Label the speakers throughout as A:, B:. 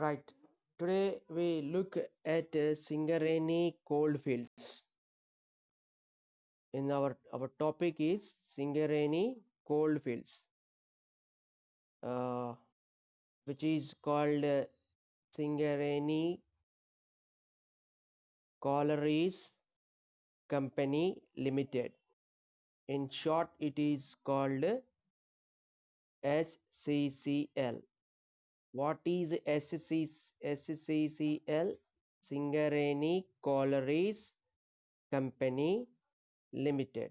A: Right. Today we look at Singareni coalfields. In our topic is Singareni coalfields, uh, which is called Singareni Collieries Company Limited. In short, it is called SCCL. What is SCCL? Singareni Collieries Company Limited.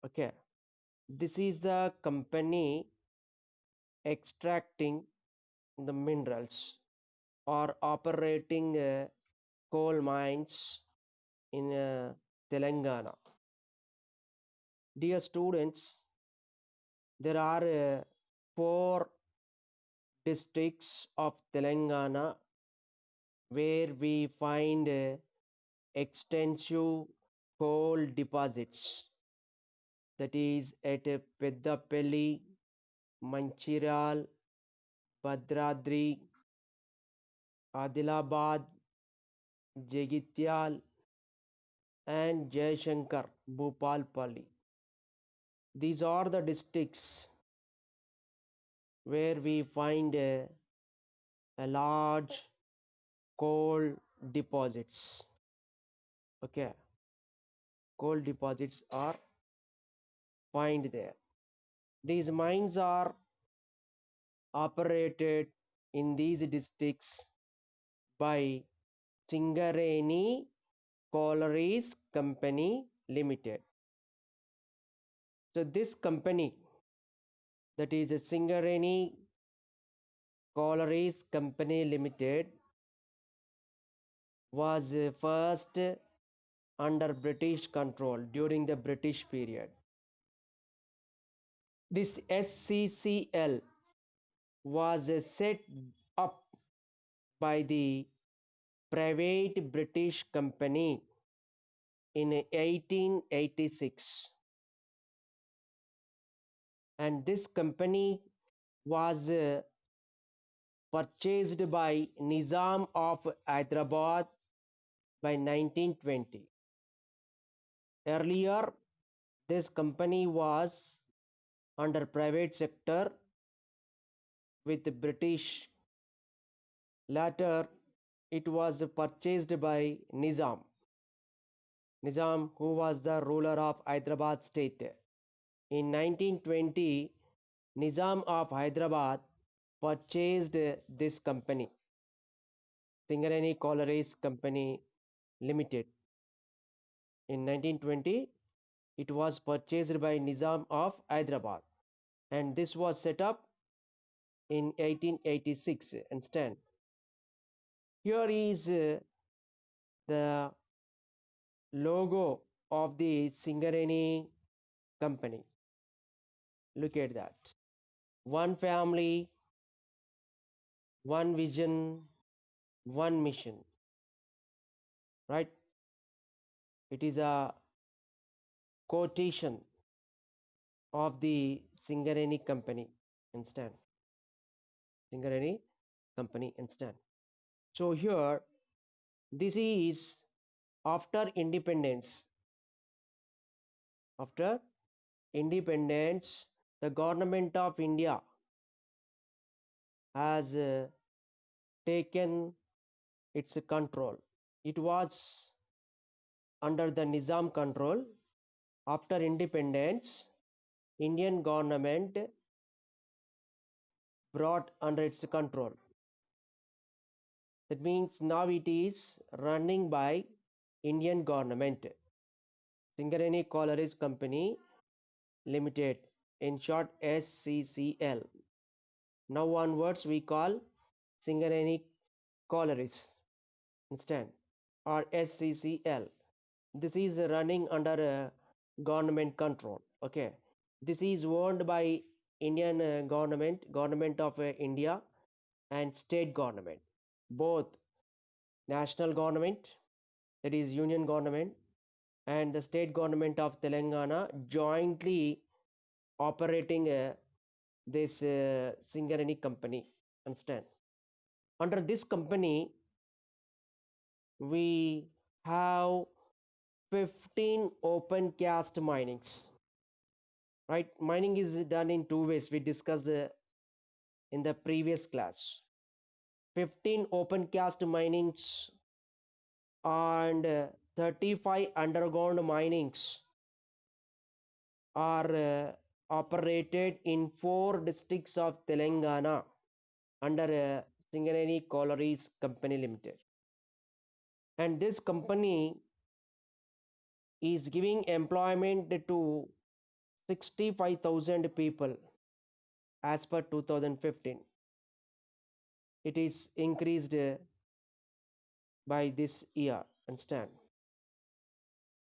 A: Okay. This is the company extracting the minerals or operating coal mines in Telangana. Dear students, there are four districts of Telangana where we find extensive coal deposits. That is at Peddapalli, Manchiral, Bhadradri, Adilabad, Jagityal, and Jayashankar, Bhopalpalli. These are the districts where we find a large coal deposits. Okay, coal deposits are found there. These mines are operated in these districts by Singareni Collieries Company Limited. So this company, that is a Singareni Collieries Company Limited, was first under British control during the British period. This SCCL was set up by the private British company in 1886, and this company was purchased by Nizam of Hyderabad by 1920. Earlier, this company was under private sector with the British. Later, it was purchased by Nizam. Nizam, who was the ruler of Hyderabad state. In 1920, Nizam of Hyderabad purchased this company, Singareni Collieries Company Limited. In 1920, it was purchased by Nizam of Hyderabad, and this was set up in 1886. Understand? Here is the logo of the Singareni company. Look at that. One family, one vision, one mission. Right? It is a quotation of the Singareni company. Understand? Singareni company. Understand? So here, this is after independence. After independence, the government of India has taken its control. It was under the Nizam control. After independence, Indian government brought under its control. That means now it is running by Indian government. Singareni Collieries Company Limited, in short SCCL. Now onwards we call Singareni Collieries instead, or SCCL. This is running under government control. Okay, this is owned by Indian government of India, and state government, both national government, that is union government, and the state government of Telangana jointly operating this Singareni company. Understand? Under this company, we have 15 open cast minings. Right? Mining is done in two ways. We discussed in the previous class. 15 open cast minings and 35 underground minings are operated in four districts of Telangana under Singareni Collieries Company Limited. And this company is giving employment to 65,000 people as per 2015. It is increased by this year. Understand?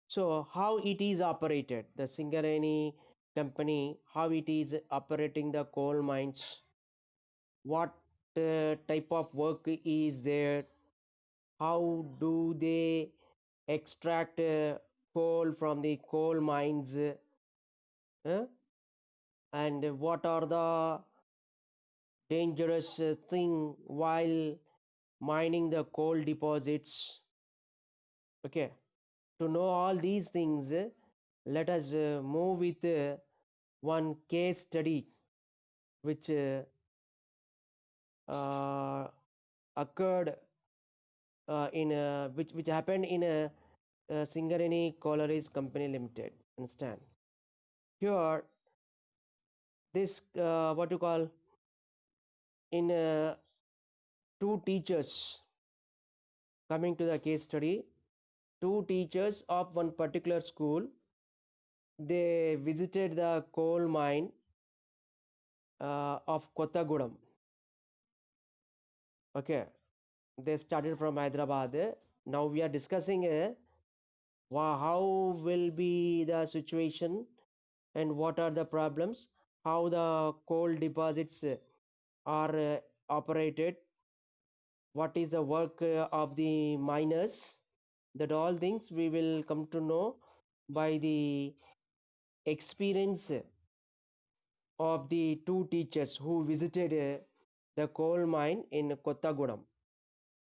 A: So how it is operated, the Singareni company, how it is operating the coal mines, what type of work is there, how do they extract coal from the coal mines, and what are the dangerous thing while mining the coal deposits. Okay, to know all these things, let us move with one case study which uh, occurred in which happened in Singareni Collieries Company Limited. Understand? Here, this what you call in two teachers, coming to the case study, two teachers of one particular school, they visited the coal mine of Kottagudam. Okay, they started from Hyderabad. Now we are discussing how will be the situation and what are the problems, how the coal deposits are operated, what is the work of the miners, that all things we will come to know by the experience of the two teachers who visited the coal mine in Kottagudam.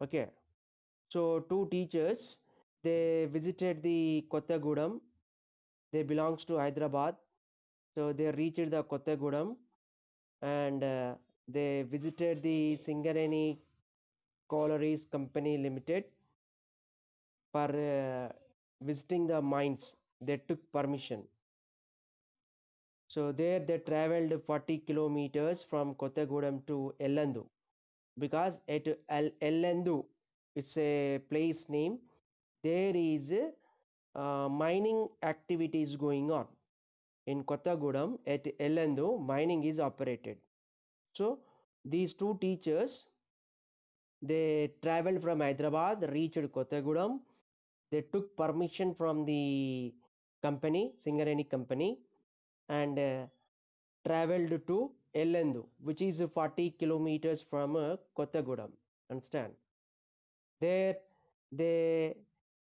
A: Okay, so two teachers, they visited the Kottagudam. They belongs to Hyderabad. So they reached the Kottagudam and they visited the Singareni Collieries Company Limited for visiting the mines. They took permission. So there they traveled 40 kilometers from Kottagudam to Ellandu, because at Ellandu, it's a place name, there is mining activities going on. In Kottagudam at Ellandu, mining is operated. So these two teachers, they traveled from Hyderabad, reached Kottagudam. They took permission from the company, Singareni company, and traveled to Ellandu, which is 40 kilometers from Kottagudam. Understand? There they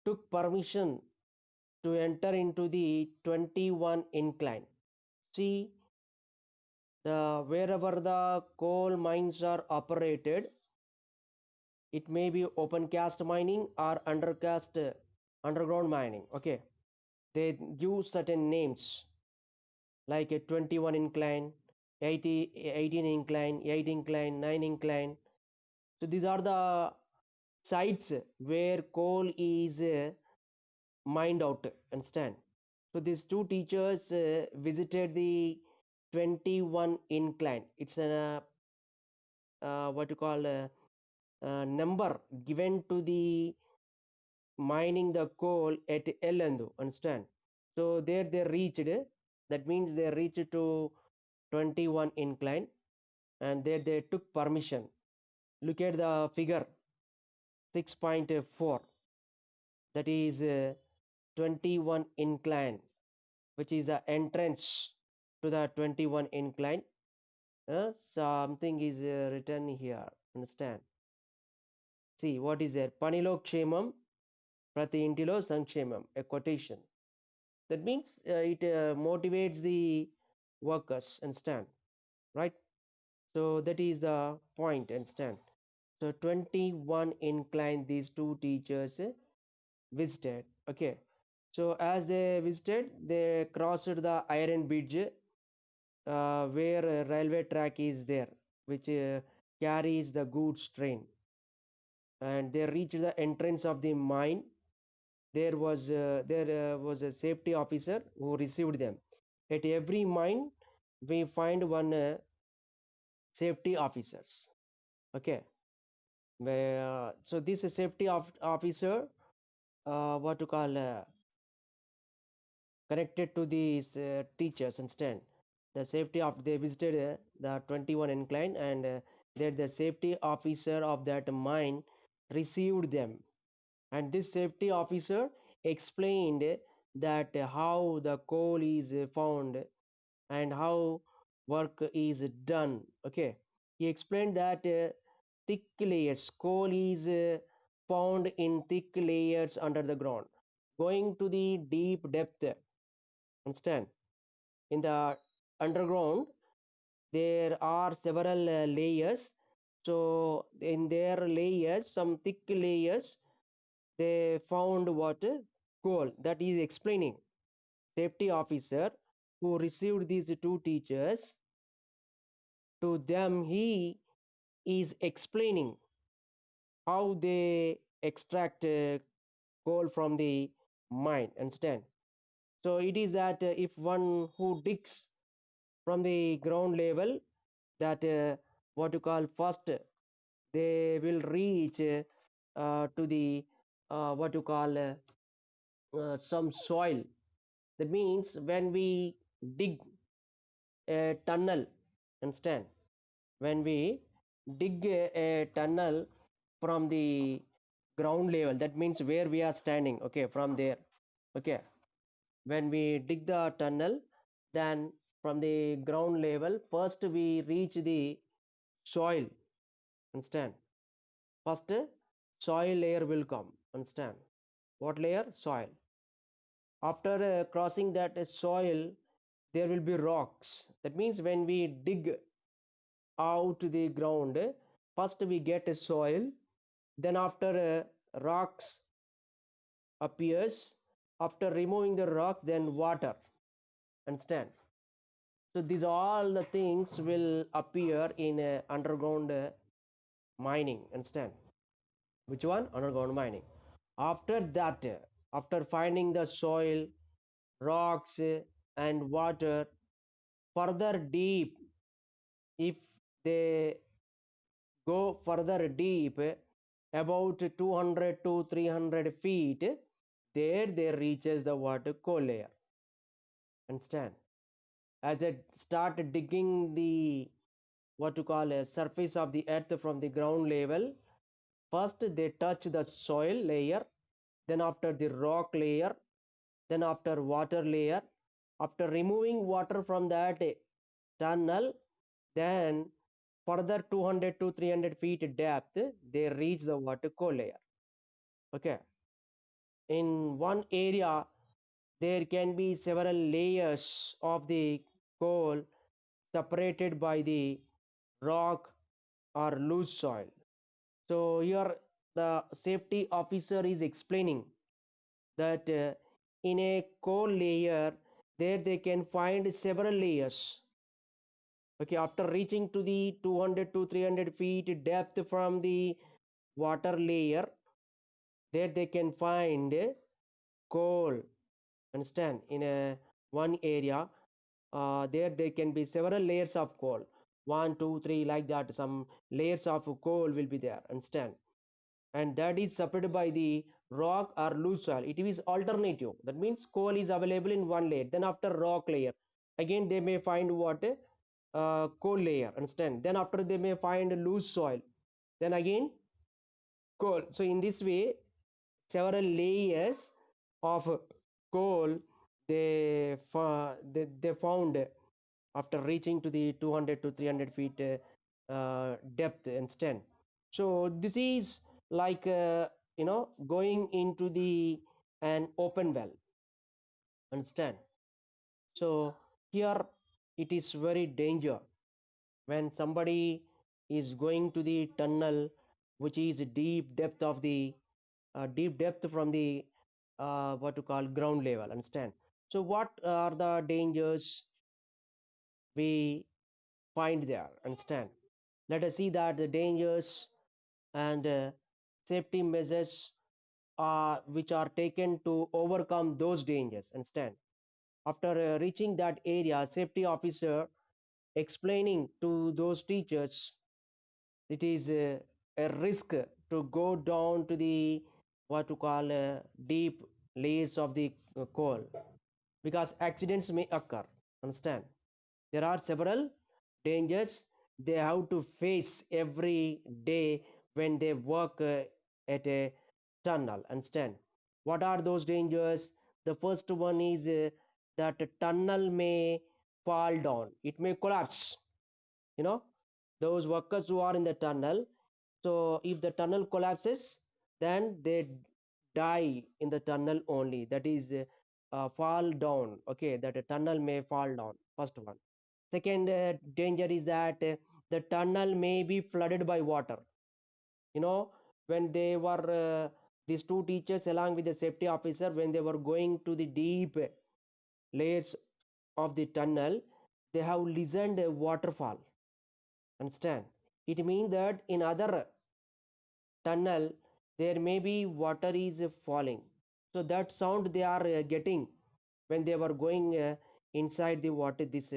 A: took permission to enter into the 21 incline. See, wherever the coal mines are operated, it may be open cast mining or underground mining. Okay, they use certain names like a 21 incline, 18 incline, 8 incline, 9 incline. So these are the sites where coal is mined out. Understand? So these two teachers visited the 21 incline. It's a what you call number given to the mining the coal at Ellandu. Understand? So there they reached. That means they reached to 21 incline, and there they took permission. Look at the figure 6.4. That is 21 incline, which is the entrance to the 21 incline. Something is written here. Understand? See what is there? Panilo Kshemam Prati Intilo Sankshemam, a quotation. That means it motivates the workers. Understand? Right? So that is the point. Understand? So 21 incline these two teachers visited. Okay. So as they visited, they crossed the iron bridge where a railway track is there, which carries the goods train. And they reached the entrance of the mine. There was a safety officer who received them. At every mine, we find one safety officers. Okay. So this safety officer, what to call, connected to these teachers instead. The safety of they visited the 21 incline, and there the safety officer of that mine received them, and this safety officer explained that how the coal is found and how work is done. Okay, he explained that thick layers coal is found in thick layers under the ground, going to the deep depth. Understand? In the underground there are several layers. So in their layers, some thick layers, they found what, coal. That is explaining. Safety officer who received these two teachers, to them he is explaining how they extract coal from the mine. Understand? So it is that if one who digs from the ground level, that what you call first, they will reach to the what you call some soil. That means when we dig a tunnel, understand, when we dig a tunnel from the ground level, that means where we are standing, okay, from there. Okay, when we dig the tunnel, then from the ground level first we reach the soil. Understand? First soil layer will come. Understand? What layer? Soil. After crossing that soil, there will be rocks. That means when we dig out the ground, first we get a soil, then after rocks appears, after removing the rock, then water. Understand? So these all the things will appear in underground mining. Understand? Which one? Underground mining. After that, after finding the soil, rocks, and water, further deep, if they go further deep, about 200 to 300 feet, there they reaches the water coal layer. Understand? As they start digging the what to call a surface of the earth from the ground level, first they touch the soil layer, then after the rock layer, then after water layer. After removing water from that tunnel, then further 200 to 300 feet depth, they reach the water coal layer. Okay, in one area there can be several layers of the coal separated by the rock or loose soil. So here the safety officer is explaining that in a coal layer there they can find several layers. Okay, after reaching to the 200 to 300 feet depth from the water layer, there they can find coal. Understand? In a one area, there can be several layers of coal, one, two, three, like that. Some layers of coal will be there. Understand? And that is separated by the rock or loose soil. It is alternative. That means coal is available in one layer. Then after rock layer, again they may find what, coal layer. Understand? Then after they may find loose soil. Then again coal. So in this way, several layers of coal they found after reaching to the 200 to 300 feet depth. Understand? So this is like going into the an open well. Understand? So here it is very danger when somebody is going to the tunnel which is deep depth from the what to call ground level. Understand? So what are the dangers we find there? Understand? Let us see that the dangers and safety measures which are taken to overcome those dangers. Understand? After reaching that area, safety officer explaining to those teachers it is a risk to go down to the what to call deep layers of the coal because accidents may occur. Understand? There are several dangers they have to face every day when they work at a tunnel. Understand? What are those dangers? The first one is that a tunnel may fall down, it may collapse. You know, those workers who are in the tunnel, so if the tunnel collapses, then they die in the tunnel only. That is fall down. Okay, that a tunnel may fall down. First one. Second danger is that the tunnel may be flooded by water. You know, when they were these two teachers along with the safety officer, when they were going to the deep layers of the tunnel, they have listened a waterfall. Understand? It means that in other tunnel there may be water is falling. So that sound they are getting when they were going inside the water, this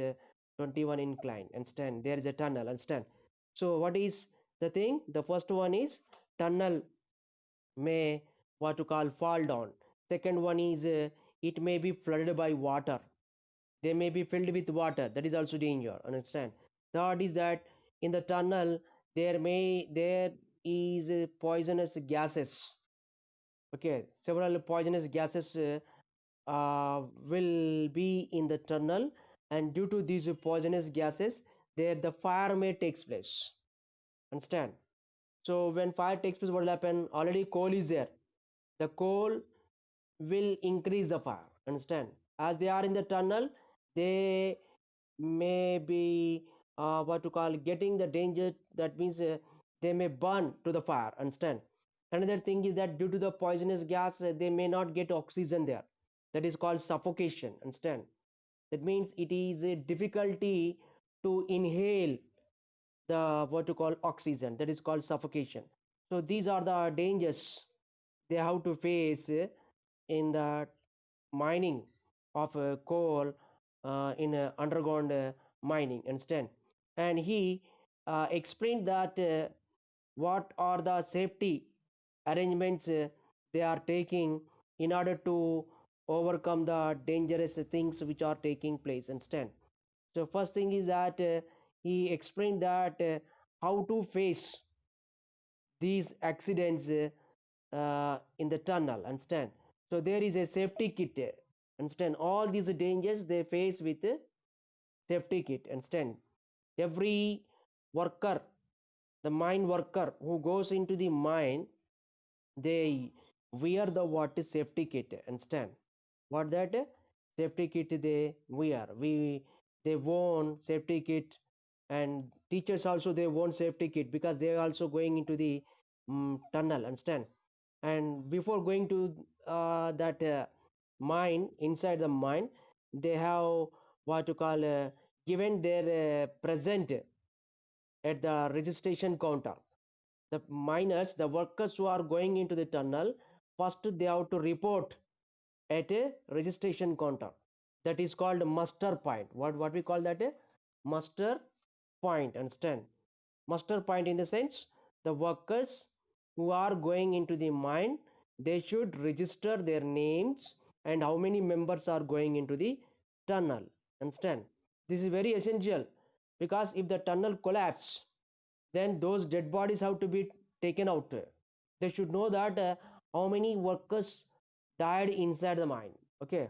A: 21 incline. Understand? There is a tunnel. Understand? So what is the thing? The first one is tunnel may what to call fall down. Second one is it may be flooded by water. They may be filled with water. That is also danger. Understand? Third is that in the tunnel there is poisonous gases. Okay, several poisonous gases will be in the tunnel, and due to these poisonous gases, there the fire may takes place. Understand? So when fire takes place, what will happen? Already coal is there. The coal will increase the fire. Understand? As they are in the tunnel, they may be what to call getting the danger. That means they may burn to the fire. Understand? Another thing is that due to the poisonous gas, they may not get oxygen there. That is called suffocation. Understand? That means it is a difficulty to inhale the what to call oxygen. That is called suffocation. So these are the dangers they have to face in the mining of coal in underground mining. Understand? And he explained that what are the safety arrangements they are taking in order to overcome the dangerous things which are taking place. Understand? So first thing is that he explained that how to face these accidents in the tunnel. Understand? So there is a safety kit. Understand? All these dangers they face with a safety kit. Understand? Every worker, the mine worker who goes into the mine, they wear the what is safety kit. Understand? What that safety kit they wear? They own safety kit, and teachers also they own safety kit because they are also going into the tunnel. Understand? And before going to that mine, inside the mine, they have what to call given their present at the registration counter. The miners, the workers who are going into the tunnel, first they have to report at a registration counter. That is called muster point. What we call that a muster point. Understand? Muster point in the sense the workers who are going into the mine, they should register their names and how many members are going into the tunnel. Understand? This is very essential because if the tunnel collapse, then those dead bodies have to be taken out. They should know that how many workers died inside the mine. Okay,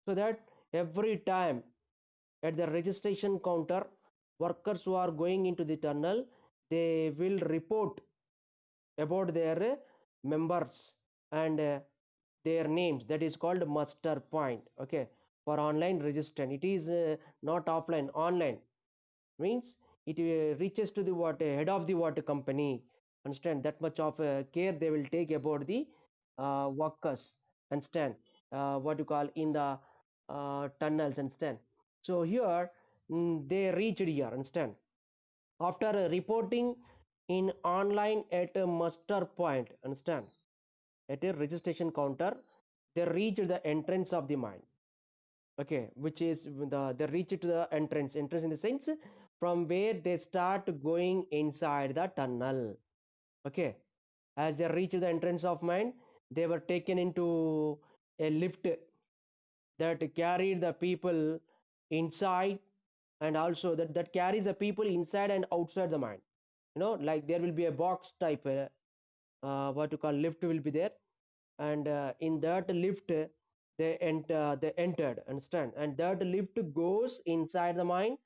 A: so that every time at the registration counter, workers who are going into the tunnel, they will report about their members and their names. That is called muster point. Okay, for online registration, it is not offline, online means it reaches to the what head of the water company. Understand that much of care they will take about the workers. Understand what you call in the tunnels. Understand. So here they reached here. Understand. After reporting in online at a muster point. Understand, at a registration counter, they reached the entrance of the mine. Okay, which is they reach to the entrance in the sense from where they start going inside the tunnel. Okay, as they reach the entrance of mine, they were taken into a lift that carried the people inside, and also that carries the people inside and outside the mine. Like there will be a box type what you call lift will be there, and in that lift they entered. Understand, and that lift goes inside the mine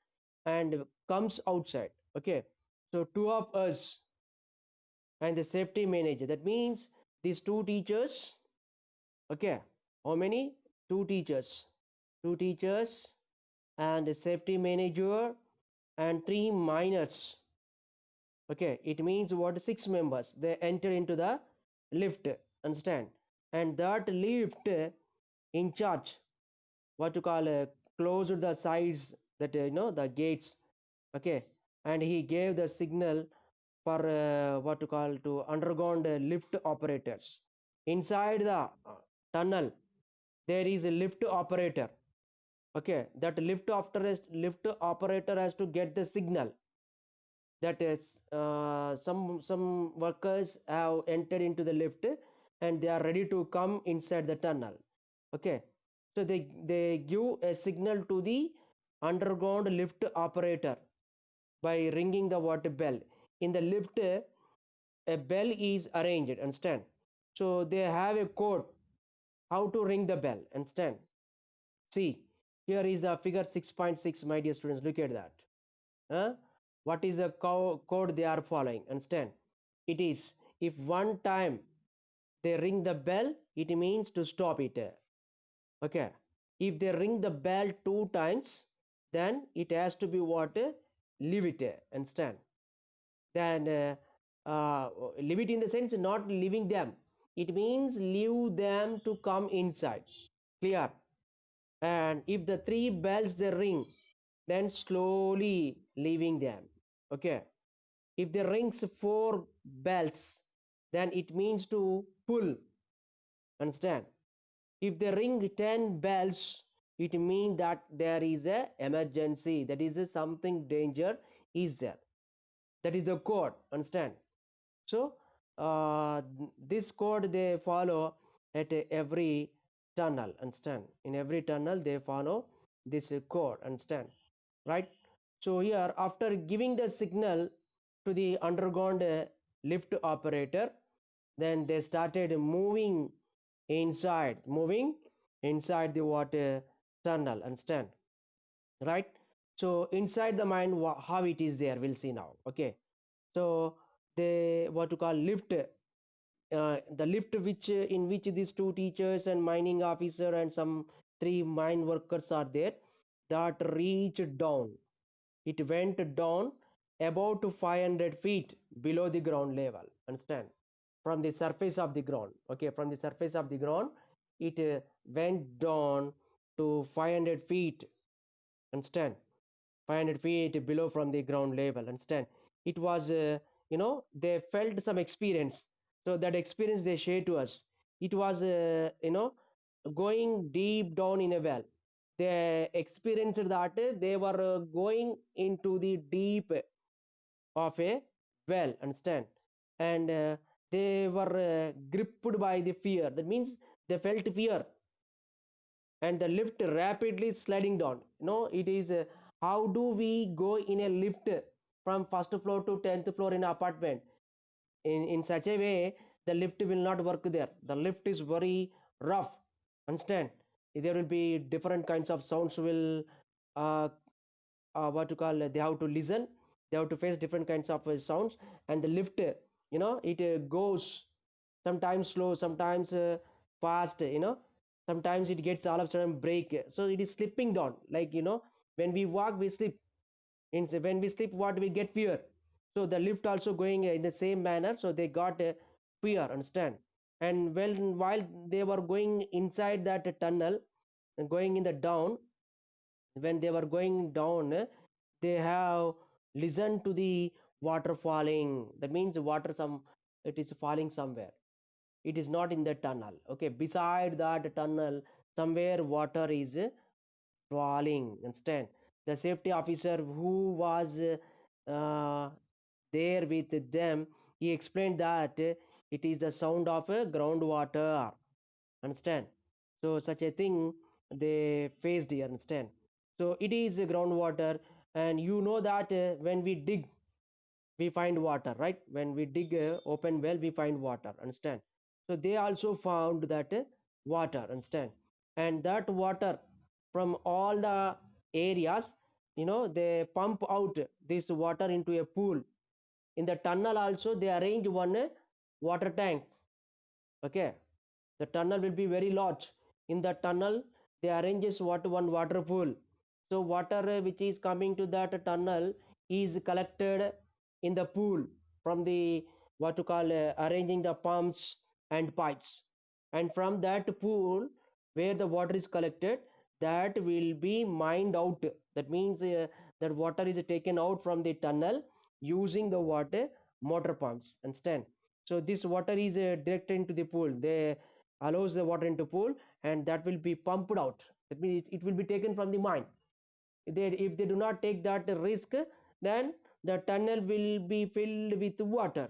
A: and comes outside. Okay, so two of us and the safety manager, that means these two teachers. Okay, how many? Two teachers and a safety manager and three miners. Okay, it means what? Six members they enter into the lift. Understand, and that lift in charge, what you call closed the sides, that the gates. Okay, and he gave the signal for what to call to underground lift operators inside the tunnel. There is a lift operator. Okay, that lift operator has to get the signal that is some workers have entered into the lift and they are ready to come inside the tunnel. Okay, so they give a signal to the underground lift operator by ringing the water bell. In the lift a bell is arranged. Understand, so they have a code how to ring the bell. Understand. See, here is the figure 6.6, my dear students. Look at that. Huh? What is the code they are following? Understand? It is, if one time they ring the bell, it means to stop it. Okay. If they ring the bell two times, then it has to be what? Leave it. Understand? Then leave it in the sense not leaving them. It means leave them to come inside. Clear? And if the three bells they ring, then slowly leaving them. Okay, if they rings four bells, then it means to pull. Understand, if they ring 10 bells, it means that there is a emergency, that is a something danger is there. That is the code. Understand. So this code they follow at every tunnel. Understand, in every tunnel they follow this code. Understand, right? So here, after giving the signal to the underground lift operator, then they started moving inside the water tunnel. Understand, right? So inside the mine, how it is there, we'll see now. Okay, so they what to call lift, the lift which in which these two teachers and mining officer and some three mine workers are there, that reached down. It went down about to 500 feet below the ground level. Understand, from the surface of the ground. Okay, from the surface of the ground, it went down to 500 feet. Understand, 500 feet below from the ground level. Understand, it was they felt some experience, so that experience they shared to us. It was going deep down in a well. They experienced that they were going into the deep of a well. Understand, and they were gripped by the fear. That means they felt fear, and the lift rapidly sliding down. It is how do we go in a lift from first floor to 10th floor in apartment? In such a way, the lift will not work there. The lift is very rough. Understand, there will be different kinds of sounds will uh, what to call they have to listen, they have to face different kinds of sounds. And the lift it goes sometimes slow, sometimes fast. Sometimes it gets all of a sudden break, so it is slipping down, like when we walk we slip. When we slip, what we get fear. So the lift also going in the same manner, so they got fear, understand. And while they were going inside that tunnel and going in the down, when they were going down, they have listened to the water falling. That means water, some, it is falling somewhere, it is not in the tunnel. Okay, beside that tunnel somewhere water is falling, understand. The safety officer who was uh, there with them, he explained that it is the sound of groundwater, understand. So such a thing they faced here, understand. So it is groundwater. And you know that when we dig, we find water, right? When we dig open well, we find water, understand. So they also found that water, understand. And that water from all the areas, they pump out this water into a pool. In the tunnel also they arrange one water tank. Okay, the tunnel will be very large. In the tunnel they arranges what one water pool. So water which is coming to that tunnel is collected in the pool from the what to call arranging the pumps and pipes. And from that pool where the water is collected, that will be mined out. That means that water is taken out from the tunnel using the water motor pumps, understand. So this water is directed into the pool. They allows the water into pool, and that will be pumped out. That means it will be taken from the mine. If they do not take that risk, then the tunnel will be filled with water,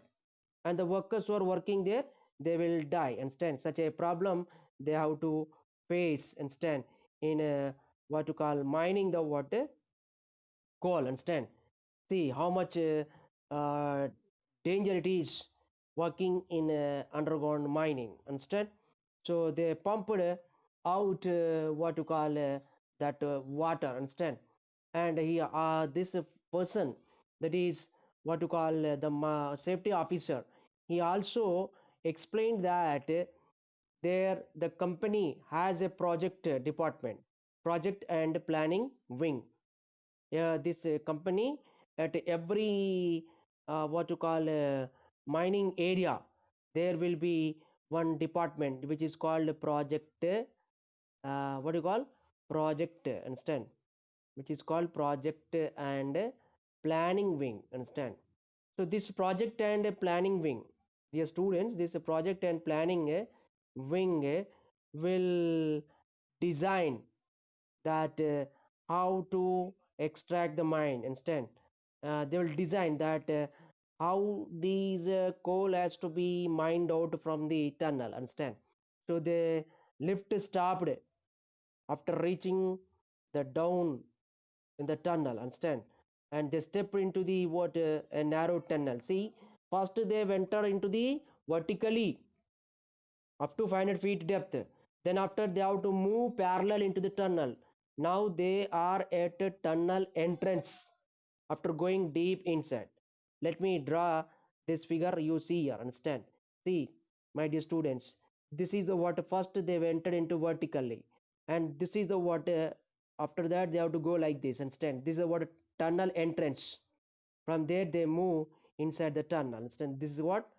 A: and the workers who are working there, they will die, understand. Such a problem they have to face, understand, in what to call mining the water coal, understand. See how much danger it is working in underground mining, understand. So they pumped out what to call that water, understand. And he this person, that is what to call the safety officer, he also explained that there the company has a project department, project and planning wing. This company, at every what to call mining area, there will be one department which is called project what do you call project, understand, which is called project and planning wing, understand. So this project and planning wing, dear students, this project and planning wing will design that how to extract the mine, understand. They will design that how these coal has to be mined out from the tunnel, understand. So the lift stopped after reaching the down in the tunnel, understand. And they step into the what a narrow tunnel. See, first they enter into the vertically up to 500 feet depth. Then after they have to move parallel into the tunnel. Now they are at a tunnel entrance after going deep inside. Let me draw this figure you see here, understand. See, my dear students, this is the water. First they entered into vertically, and this is the water. After that they have to go like this, understand. This is the water tunnel entrance. From there they move inside the tunnel, understand. This is what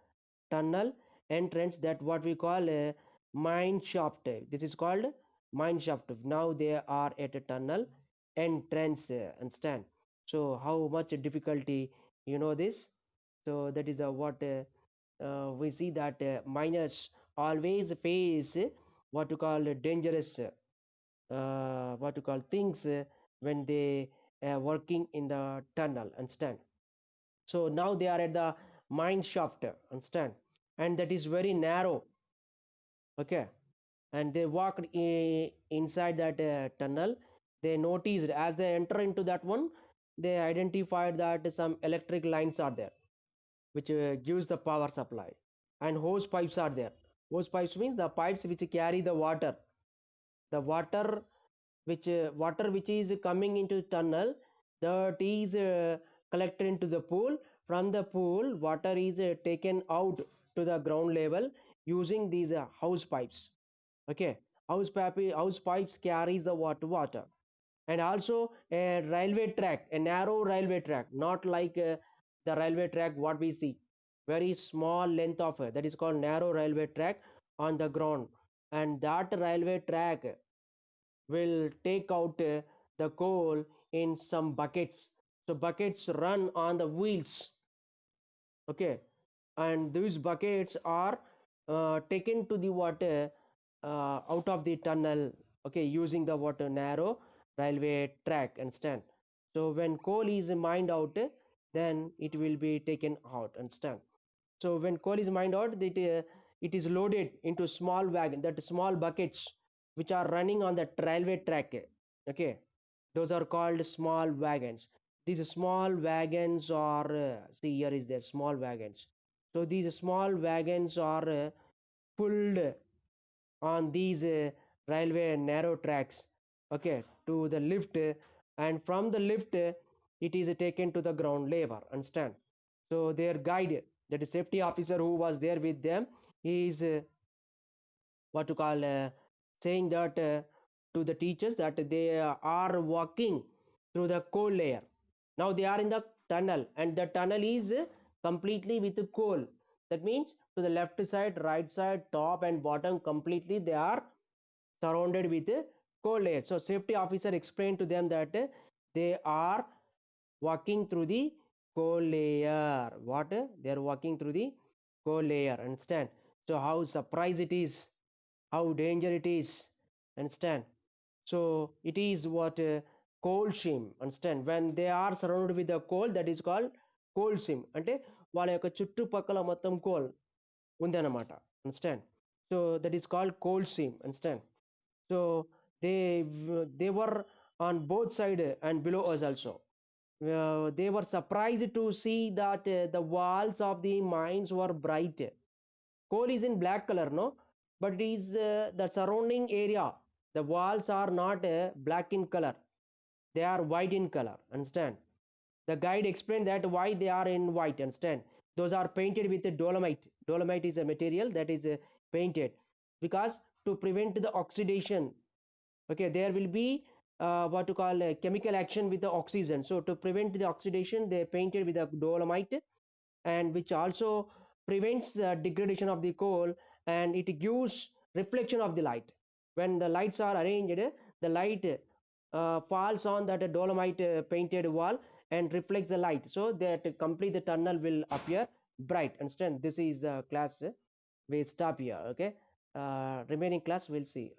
A: tunnel entrance, that what we call a mine shaft. This is called mine shaft. Now they are at a tunnel entrance, understand. So how much difficulty, this. So that is what we see that miners always face what to call dangerous what to call things when they working in the tunnel, understand. So now they are at the mine shaft, understand. And that is very narrow. Okay, and they walked inside that tunnel. They noticed as they enter into that one, they identified that some electric lines are there, which gives the power supply. And hose pipes are there. Hose pipes means the pipes which carry the water. The water which is coming into tunnel, that is collected into the pool. From the pool water is taken out to the ground level using these house pipes. Okay, house pipes carries the water. And also a railway track, a narrow railway track, not like the railway track what we see, very small length of that is called narrow railway track on the ground, and that railway track will take out the coal in some buckets. So buckets run on the wheels, okay, and these buckets are taken to the water out of the tunnel, okay, using the water narrow railway track and stand. So when coal is mined out, then it will be taken out and stand. So when coal is mined out, it is loaded into small wagon, that small buckets which are running on the railway track, okay, those are called small wagons. These small wagons are see, here is there small wagons. So these small wagons are pulled on these railway narrow tracks, okay, to the lift, and from the lift it is taken to the ground level, understand. So their guide, that is safety officer who was there with them, he is what to call saying that to the teachers that they are walking through the coal layer. Now they are in the tunnel, and the tunnel is completely with coal. That means to the left side, right side, top and bottom, completely they are surrounded with coal layer. So safety officer explained to them that they are walking through the coal layer. What? They are walking through the coal layer. Understand? So how surprise it is, how danger it is. Understand? So it is what coal seam. Understand? When they are surrounded with the coal, that is called coal seam. అంటే వాళ్ళ యొక్క చుట్టుపక్కల మొత్తం coal ఉందన్నమాట. Understand? So that is called coal seam. Understand? So they were on both side and below us also. They were surprised to see that the walls of the mines were bright. Coal is in black color, no, but it is the surrounding area, the walls are not black in color, they are white in color, understand. The guide explained that why they are in white, understand. Those are painted with dolomite. Dolomite is a material that is painted because to prevent the oxidation, okay, there will be what to call chemical action with the oxygen. So to prevent the oxidation, they painted with a dolomite, and which also prevents the degradation of the coal, and it gives reflection of the light. When the lights are arranged, the light falls on that dolomite painted wall and reflects the light, so that complete the tunnel will appear bright, understand. This is the class, we stop here, okay. Remaining class we'll see.